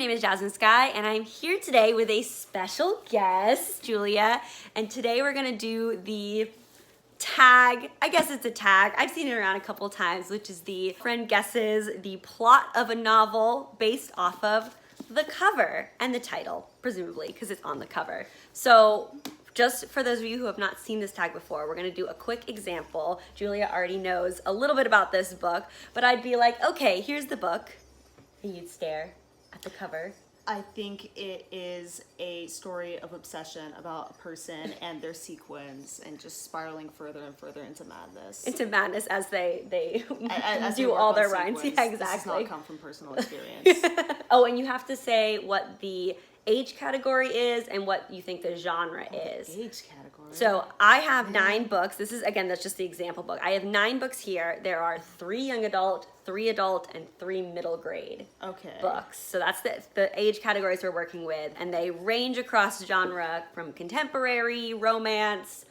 name is Jasmine Sky, and I'm here today with a special guest, Julia. And today we're gonna do the tag, I guess it's a tag, I've seen it around a couple times, which is the friend guesses the plot of a novel based off of the cover and the title, presumably, because it's on the cover. So just for those of you who have not seen this tag before, we're gonna do a quick example. Julia already knows a little bit about this book, but I'd be like, okay, here's the book. And you'd stare at the cover. I think it is a story of obsession about a person and their sequence and just spiraling further and further into madness. Into madness as they as do they all their sequence. rhymes. Yeah, exactly. This does not come from personal experience. Oh, and you have to say what the age category is and what you think the genre is. Age category. So I have 9 books. This is, again, that's just the example book. I have 9 books here. There are 3 young adult, 3 adult, and 3 middle grade books. So that's the age categories we're working with. And they range across genre from contemporary, romance,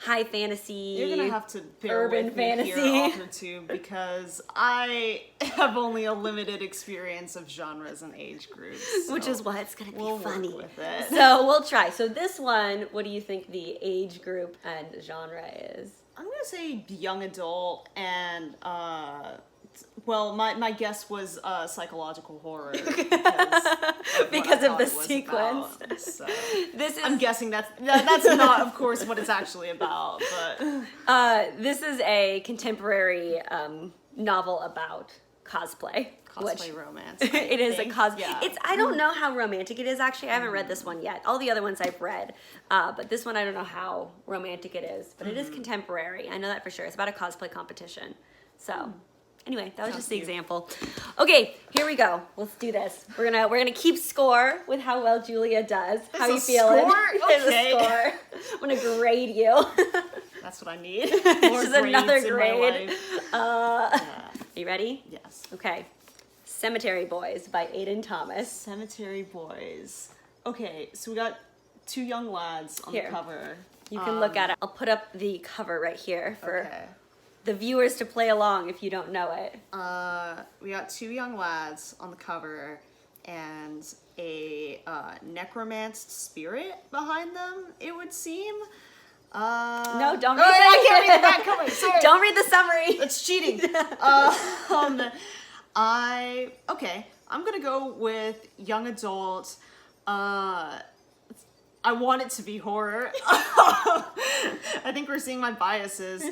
high fantasy, You're gonna have to bear urban with fantasy. me here, author too, because I have only a limited experience of genres and age groups, so which is why it's gonna be funny. Work with it. So we'll try. So this one, what do you think the age group and genre is? I'm gonna say young adult and well, my guess was psychological horror because of the sequence. About, so. This is, I'm guessing that's not, of course, what it's actually about. But this is a contemporary novel about cosplay. Romance. It is a cosplay. Yeah. It's I don't know how romantic it is actually. I haven't read this one yet. All the other ones I've read, but this one I don't know how romantic it is. But it is contemporary. I know that for sure. It's about a cosplay competition. So. Anyway, that was just the example. Okay, here we go. Let's do this. We're gonna keep score with how well Julia does. How you feeling? There's a score. I'm gonna grade you. That's what I need. More just another grade. Yeah. You ready? Yes. Okay. Cemetery Boys by Aidan Thomas. Cemetery Boys. Okay, so we got 2 young lads on the cover. You can look at it. I'll put up the cover right here for the viewers to play along if you don't know it. We got 2 young lads on the cover and a necromanced spirit behind them, it would seem. No, don't read I can't read that coming. Sorry. Don't read the summary. That's cheating. I'm gonna go with young adult. I want it to be horror. I think we're seeing my biases.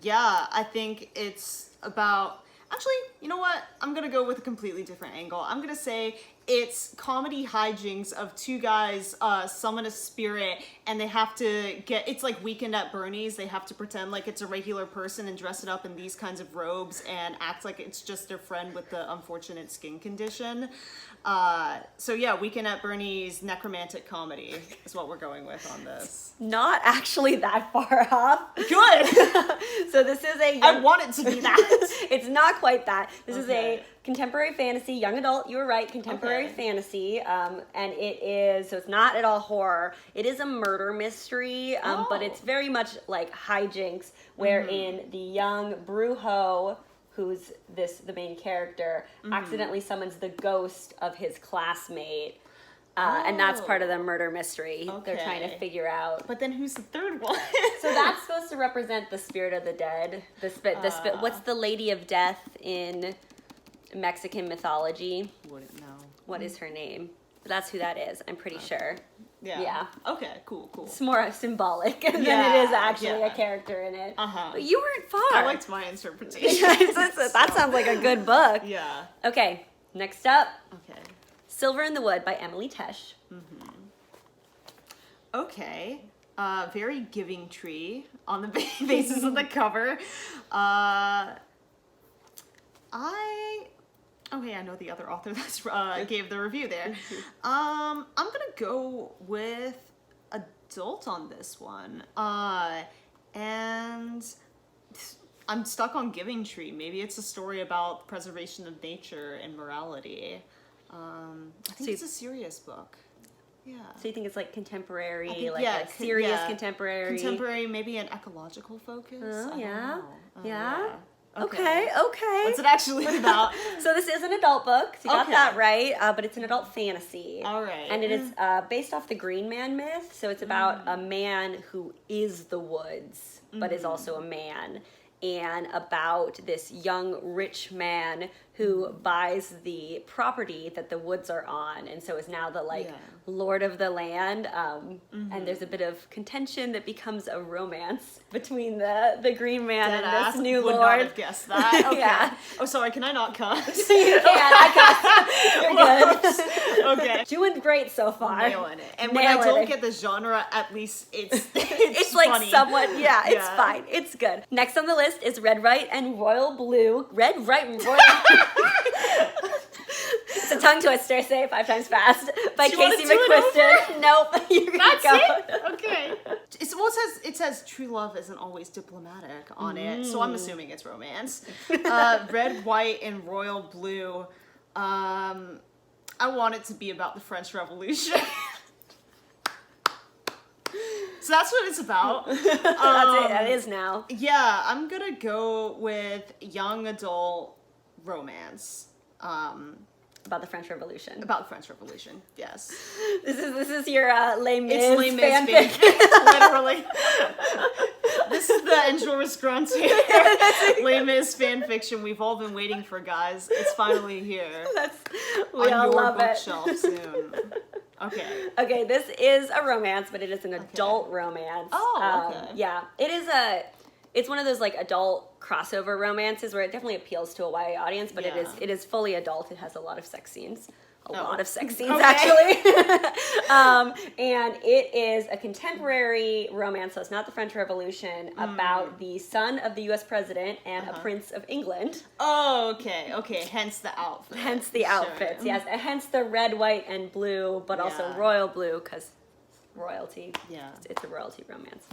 Yeah, I think it's about... Actually, you know what? I'm gonna go with a completely different angle. I'm gonna say it's comedy hijinks of 2 guys summon a spirit and they have to get... It's like Weekend at Bernie's. They have to pretend like it's a regular person and dress it up in these kinds of robes and act like it's just their friend with the unfortunate skin condition. So yeah, Weekend at Bernie's necromantic comedy is what we're going with on this. Not actually that far off. Good! So this is a... I want it to be that. It's not quite that. This is a contemporary fantasy, young adult, you were right, contemporary fantasy, and it is, so it's not at all horror. It is a murder mystery, but it's very much like hijinks, wherein the young Brujo, who's the main character, accidentally summons the ghost of his classmate. And that's part of the murder mystery. They're trying to figure out. But then who's the third one? So that's supposed to represent the spirit of the dead. What's the Lady of Death in Mexican mythology? Wouldn't know. What is her name? But that's who that is, I'm pretty sure. Yeah. Okay, cool. It's more symbolic than it is actually a character in it. But you weren't far. I liked my interpretation. That sounds like a good book. Yeah. Okay, next up. Okay. Silver in the Wood by Emily Tesh. Okay. Very giving tree on the basis of the cover. I know the other author that's gave the review there. I'm gonna go with adult on this one. And I'm stuck on Giving Tree. Maybe it's a story about preservation of nature and morality. I think it's a serious book. Yeah. So you think it's like contemporary, a serious contemporary? Contemporary, maybe an ecological focus. Oh, I yeah. don't know. Yeah? Okay. What's it actually about? So this is an adult book. So you got that right, but it's an adult fantasy. All right. And it is based off the Green Man myth. So it's about a man who is the woods, but is also a man. And about this young rich man who buys the property that the woods are on, and so is now the lord of the land. And there's a bit of contention that becomes a romance between the Green Man and this new would lord. Not have guessed that. Okay. Yeah. Oh, sorry. Can I not cuss? You can. I cuss. You're good. Okay. Doing great so far. Nailing it. And when I don't get the genre, at least it's it's like funny. somewhat, it's fine. It's good. Next on the list is Red, White, and Royal Blue. Red, White, and Royal It's a tongue twister. Say it 5 times fast. By Casey McQuiston. Nope. You're gonna That's go. it? Okay. It says true love isn't always diplomatic on it, so I'm assuming it's romance. Red, White, and Royal Blue. I want it to be about the French Revolution. So that's what it's about. That's it. That is now. Yeah, I'm gonna go with young adult romance. About the French Revolution. About the French Revolution, yes. This is your Les Mis It's Les Mis fanfic. literally. This is the Enjolras Grunts here. Les Mis fan fiction we've all been waiting for, guys. It's finally here. We on all your love it. bookshelf soon. Okay. Okay, this is a romance, but it is an adult romance. Oh, okay. Yeah, it's one of those like adult crossover romances where it definitely appeals to a YA audience, but it is fully adult. It has a lot of sex scenes. A lot of sex scenes, actually. And it is a contemporary romance, so it's not the French Revolution, about the son of the U.S. president and a prince of England. Oh, okay. Hence the outfit. Hence the outfits, yes. And hence the red, white, and blue, but also royal blue, because royalty. Yeah. It's a royalty romance.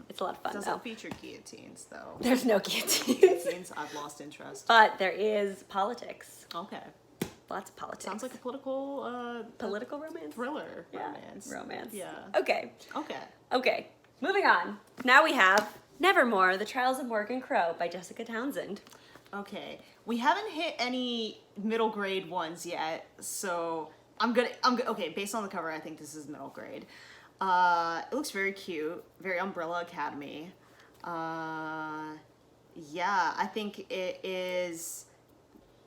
It's a lot of fun, Doesn't feature guillotines, though. There's no guillotines. Guillotines, I've lost interest. But there is politics. Okay. Lots of politics. Sounds like a political romance? thriller romance. Romance. Yeah. Okay. Moving on. Now we have Nevermore, The Trials of Morgan Crowe by Jessica Townsend. Okay. We haven't hit any middle grade ones yet, so okay, based on the cover, I think this is middle grade. It looks very cute, very Umbrella Academy. Yeah, I think it is.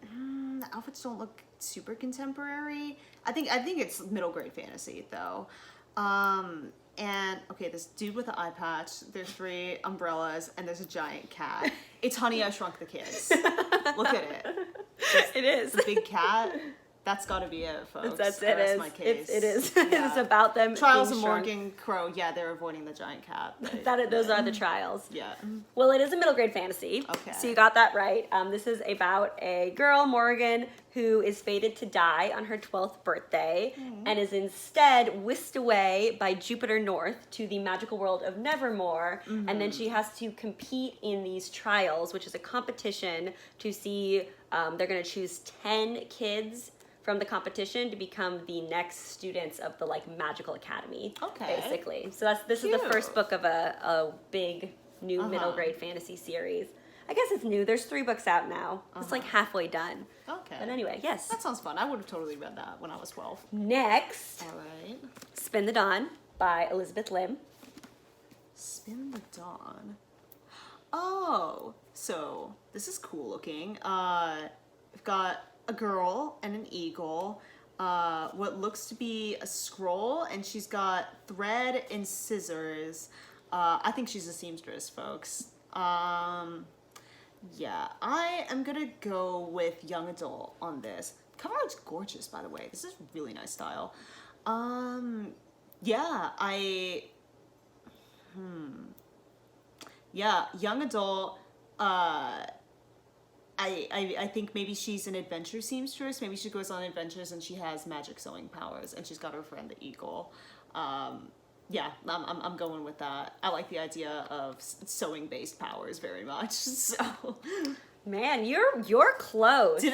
The outfits don't look super contemporary. I think it's middle grade fantasy though. And okay, this dude with the eye patch. There's 3 umbrellas and there's a giant cat. It's Honey, I Shrunk the Kids. Look at it. It is. The big cat. That's got to be it, folks. That's my case. It is. Yeah. It's about them. Trials of being shrunk. Morgan Crowe. Yeah, they're avoiding the giant cat. Those are the trials. Yeah. Well, it is a middle grade fantasy. Okay. So you got that right. This is about a girl, Morgan, who is fated to die on her 12th birthday and is instead whisked away by Jupiter North to the magical world of Nevermore. And then she has to compete in these trials, which is a competition to see, they're going to choose 10 kids from the competition to become the next students of the magical academy. Okay. Basically. So this is the first book of a big new middle grade fantasy series. I guess it's new. There's 3 books out now. It's like halfway done. Okay. But anyway, yes. That sounds fun. I would have totally read that when I was 12. Next, All right. Spin the Dawn by Elizabeth Lim. Spin the Dawn. Oh, so this is cool looking. We've got a girl and an eagle, what looks to be a scroll, and she's got thread and scissors. I think she's a seamstress, folks. Yeah, I am gonna go with young adult on this. Cover art's gorgeous, by the way. This is really nice style. Yeah, yeah, young adult. I think maybe she's an adventure seamstress. Maybe she goes on adventures and she has magic sewing powers, and she's got her friend the eagle. Yeah, I'm going with that. I like the idea of sewing based powers very much. So, Man, you're close.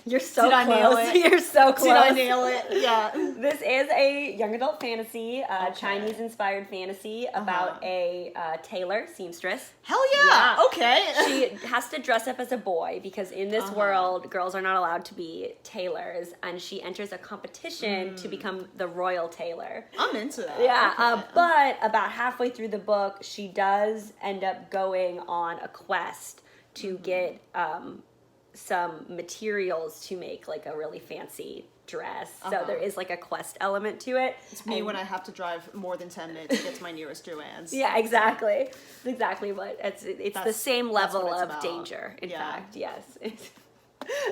You're so Did I nail close. it? You're so close. Did I nail it? Yeah. This is a young adult fantasy, Chinese-inspired fantasy about a tailor, seamstress. Hell yeah. Okay. She has to dress up as a boy because in this world, girls are not allowed to be tailors, and she enters a competition to become the royal tailor. I'm into that. Yeah, Okay. but about halfway through the book, she does end up going on a quest to get some materials to make like a really fancy dress. So there is like a quest element to it. It's me when I have to drive more than 10 minutes to get to my nearest Joann's. Yeah, exactly. Exactly, but it's the same level what it's of about. danger, in Yeah. fact, yes.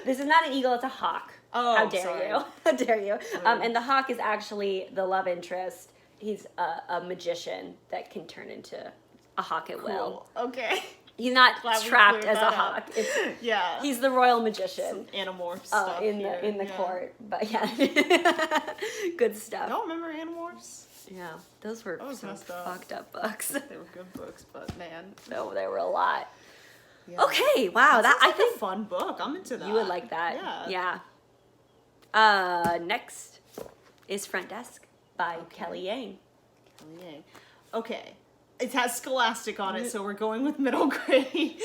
This is not an eagle, it's a hawk. Oh, How dare sorry. you? How dare you? And the hawk is actually the love interest. He's a magician that can turn into a hawk at will. Cool. Okay. He's not Glad we trapped cleared as a that hawk. up. It's, Yeah. he's the royal magician. Animorphs stuff in here. the court. But yeah. Good stuff. Y'all remember Animorphs? Yeah. Those were was some messed up. fucked up books. They were good books, but man. No, they were a lot. Yeah. Okay, wow. That I Like think a fun book. I'm into that. you would like that. Yeah. Next is Front Desk by Kelly Yang. Kelly Yang. Okay. It has Scholastic on it, so we're going with middle grade.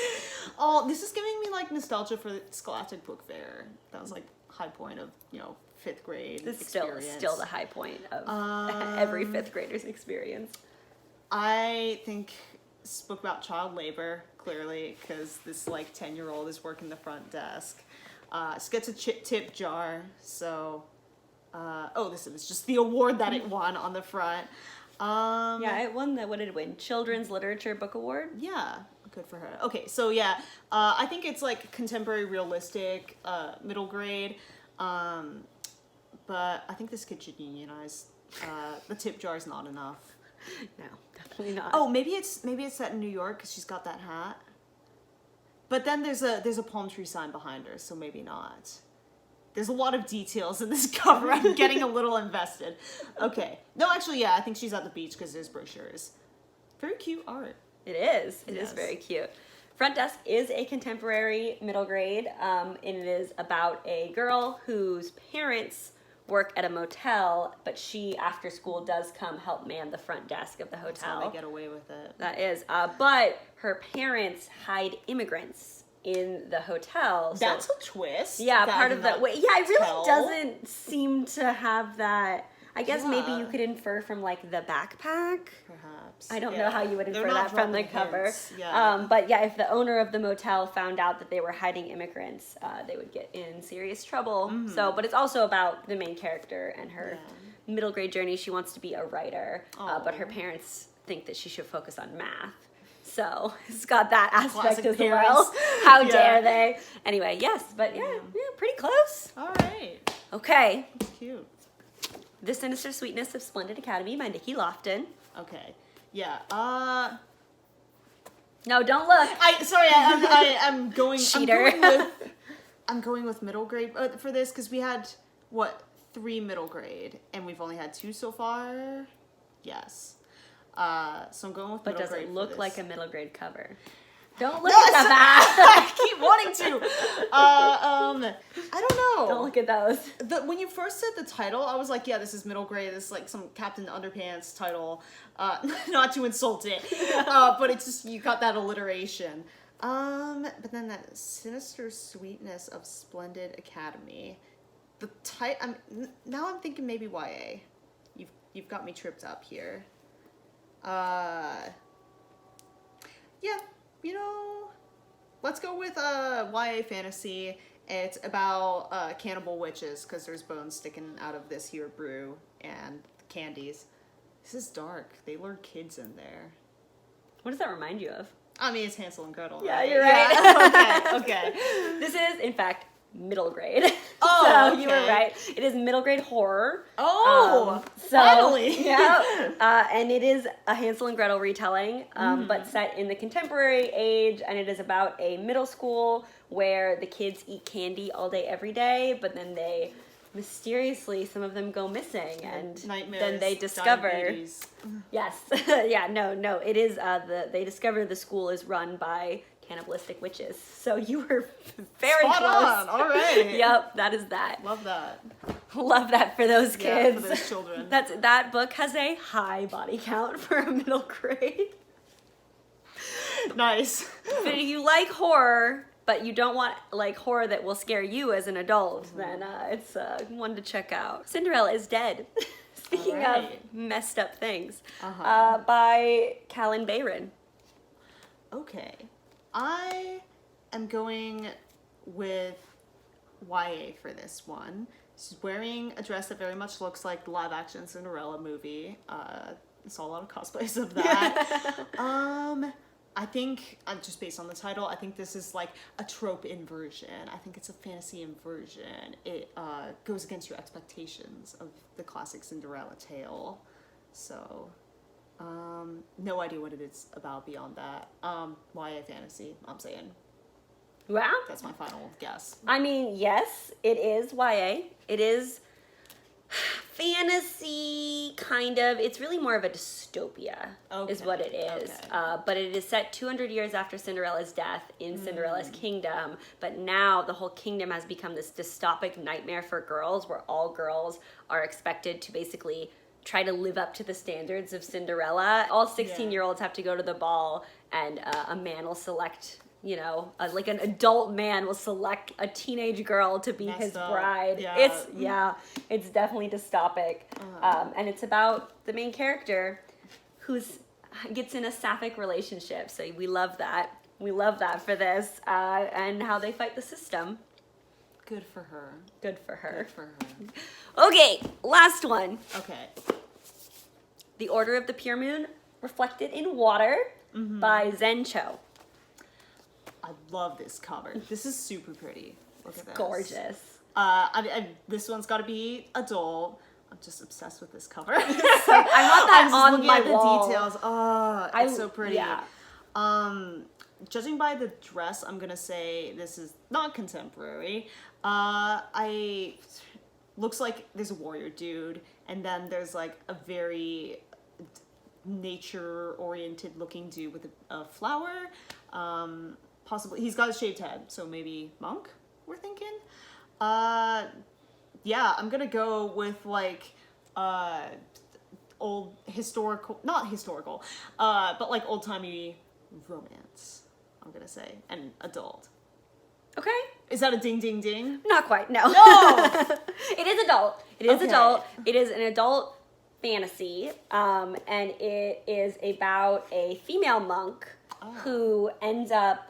Oh, this is giving me like nostalgia for the Scholastic Book Fair. That was like high point of, 5th grade This is experience. still the high point of every fifth grader's experience. I think it's a book about child labor, clearly, because this like 10-year-old is working the front desk. It gets a tip jar, so this is just the award that it won on the front. Yeah, it won what did it win? Children's Literature Book Award? Yeah, good for her. Okay, so yeah, I think it's like contemporary realistic, middle grade, but I think this kid should unionize. The tip jar is not enough. No, definitely not. Oh, maybe it's set in New York because she's got that hat. But then there's a palm tree sign behind her, so maybe not. There's a lot of details in this cover. I'm getting a little invested. Okay. No, actually, yeah, I think she's at the beach because there's brochures. Very cute art. It is. It is Yes. very cute. Front Desk is a contemporary middle grade, and it is about a girl whose parents work at a motel, but she, after school, does come help man the front desk of the That's how hotel. they get away with it. That is. But her parents hide immigrants in the hotel. So, That's a twist. yeah, that I part did of the not way. Yeah, it really tell. doesn't seem to have that. I guess maybe Yeah. you could infer from like the backpack. Perhaps. I don't Yeah. know how you would They're infer not that from the dropping cover. hints. Yeah. But yeah, if the owner of the motel found out that they were hiding immigrants, they would get in serious trouble. So, but it's also about the main character and her middle grade journey. She wants to be a writer, but her parents think that she should focus on math. So it's got that aspect Classic as parents. well. How Yeah. dare they? Anyway, yes, but yeah, pretty close. All right. Okay. That's cute. The Sinister Sweetness of Splendid Academy by Nikki Lofton. Okay. Yeah. No, don't look. I'm going. Cheater. I'm going with middle grade for this because we had 3 middle grade and we've only had 2 so far. Yes. So I'm going with But middle does grade. it look for like this. a middle grade cover? Don't look at the back. I keep wanting to. I don't know. Don't look at those. When you first said the title, I was like, yeah, this is middle grade. This is like some Captain Underpants title. Not to insult it, but it's just, you got that alliteration. But then that Sinister Sweetness of Splendid Academy. The now I'm thinking maybe YA. You've got me tripped up here. Yeah, let's go with YA fantasy. It's about cannibal witches because there's bones sticking out of this here brew and candies. This is dark. They lure kids in there. What does that remind you of? I mean, it's Hansel and Gretel. Yeah, right? you're right. Yeah, okay. This is, in fact, middle grade. Oh, so you were okay. right. It is middle grade horror. Oh, So, finally. Yeah. And it is a Hansel and Gretel retelling, but set in the contemporary age, and it is about a middle school where the kids eat candy all day, every day, but then they mysteriously, some of them go missing, and Nightmares, then they discover. diabetes. Yes. Yeah, no. It is, they discover the school is run by cannibalistic witches. So you were very Spot close. on. All right. Yep, that is that. Love that. Love that for those Yeah, kids. for those children. That book has a high body count for a middle grade. Nice. But if you like horror, but you don't want like horror that will scare you as an adult, then it's one to check out. Cinderella Is Dead. Speaking of messed up things, by Callan Bayron. Okay, I am going with YA for this one. She's wearing a dress that very much looks like the live-action Cinderella movie. I saw a lot of cosplays of that. I think, just based on the title, I think this is like a trope inversion. I think it's a fantasy inversion. It goes against your expectations of the classic Cinderella tale. So, no idea what it is about beyond that. YA fantasy, I'm saying. Wow. That's my final guess. I mean, yes, it is YA. It is fantasy, kind of. It's really more of a dystopia, is what it is. Okay. But it is set 200 years after Cinderella's death in Cinderella's kingdom. But now the whole kingdom has become this dystopic nightmare for girls, where all girls are expected to basically try to live up to the standards of Cinderella. All 16-year-olds have to go to the ball, and a man will select, you know, like an adult man will select a teenage girl to be his bride. Yeah. It's definitely dystopic. And it's about the main character who's gets in a sapphic relationship. So we love that. We love that for this, and how they fight the system. Good for her. Good for her. Good for her. Okay, last one. Okay. The Order of the Pure Moon, Reflected in Water by Zen Cho. I love this cover. This is super pretty. Look at this. Gorgeous. This one's got to be adult. I'm just obsessed with this cover. I want that on my wall. The details. Oh, it's so pretty. Yeah. Judging by the dress, I'm gonna say this is not contemporary. Looks like there's a warrior dude, and then there's like a very nature-oriented looking dude with a flower. Possibly, he's got a shaved head, so maybe monk, we're thinking. Yeah, I'm gonna go with like old historical, not historical, but like old-timey romance, I'm gonna say, and adult. Okay. Is that a ding ding ding? Not quite, no. No! It is adult. It is adult. It is an adult fantasy, and it is about a female monk who ends up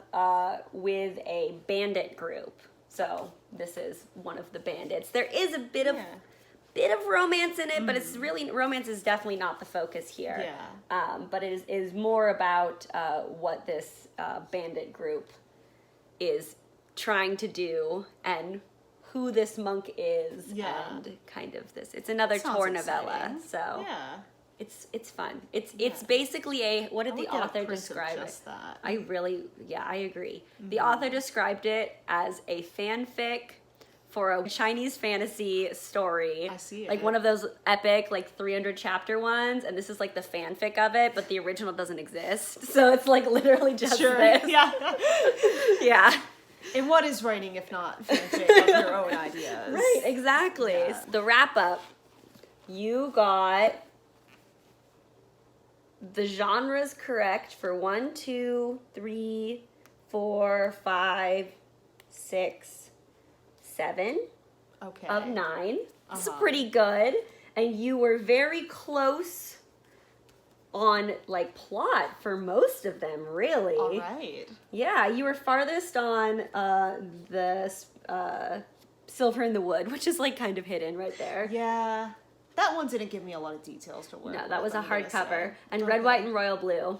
with a bandit group. So this is one of the bandits. There is a bit of romance in it, but it's really, romance is definitely not the focus here. Yeah. But it is more about what this bandit group is trying to do and who this monk is, and kind of this. It's another Tor novella, so it's fun. It's basically a, what did the author describe it? That. I agree. The author described it as a fanfic for a Chinese fantasy story. I see it. Like one of those epic, like 300 chapter ones, and this is like the fanfic of it, but the original doesn't exist. So it's like literally just this. Yeah. Yeah. And what is writing if not fanfic of your own ideas? Right, exactly. Yeah. The wrap up, you got the genres correct for 1, 2, 3, 4, 5, 6, 7 of 9. It's pretty good. And you were very close on like plot for most of them, really. All right. Yeah, you were farthest on the Silver in the Wood, which is like kind of hidden right there. Yeah. That one didn't give me a lot of details to work with. No, that was a hardcover. And Okay. Red, White, and Royal Blue.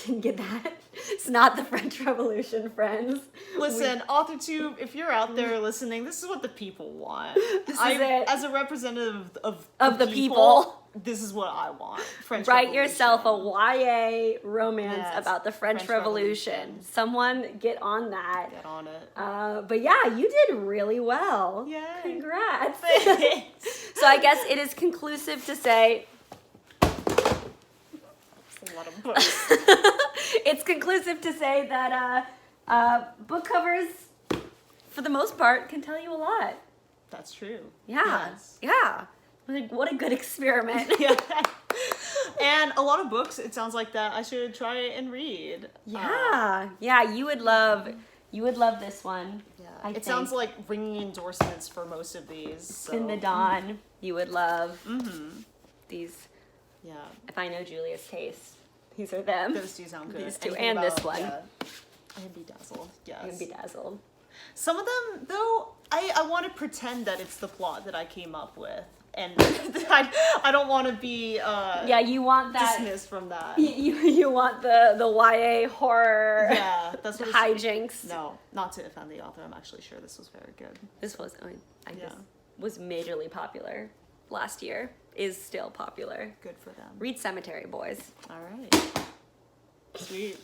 Didn't get that. It's not the French Revolution, friends. Listen, AuthorTube, if you're out there listening, this is what the people want. This is it. As a representative of the people, this is what I want. French Write Revolution. yourself a YA romance Yes, about the French Revolution. Someone get on that. Get on it. But yeah, you did really well. Yay. Congrats. Thanks. So I guess it is conclusive to say... A lot of books. It's conclusive to say that Book covers, for the most part, can tell you a lot. That's true. Yeah. Yes. Yeah. Like, what a good experiment. Yeah. And a lot of books, it sounds like that I should try and read. Yeah. Yeah, you would love this one. Yeah. I It think. sounds like ringing endorsements for most of these. So. In the Dawn, you would love Mm-hmm. these. Yeah. If I know Julia's taste, these are them. Those do sound good. These two, Anything and this about- one. Yeah. And Bedazzled, yes. And Bedazzled. Some of them, though, I want to pretend that it's the plot that I came up with. And I don't want to be Yeah, you want that. dismissed from that. You want the YA horror. Yeah, that's what it's... hijinks. No, not to offend the author. I'm actually sure this was very good. This was, I mean, Yeah. this was majorly popular last year. Is still popular. Good for them. Read Cemetery, boys. All right. Sweet.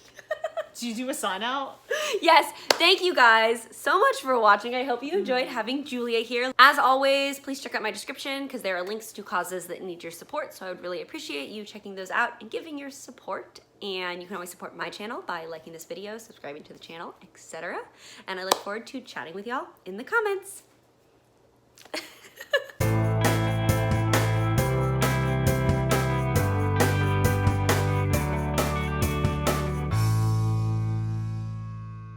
Did you do a sign out? Yes, thank you guys so much for watching. I hope you enjoyed having Julia here. As always, please check out my description because there are links to causes that need your support, so I would really appreciate you checking those out and giving your support. And you can always support my channel by liking this video, subscribing to the channel, etc. And I look forward to chatting with y'all in the comments.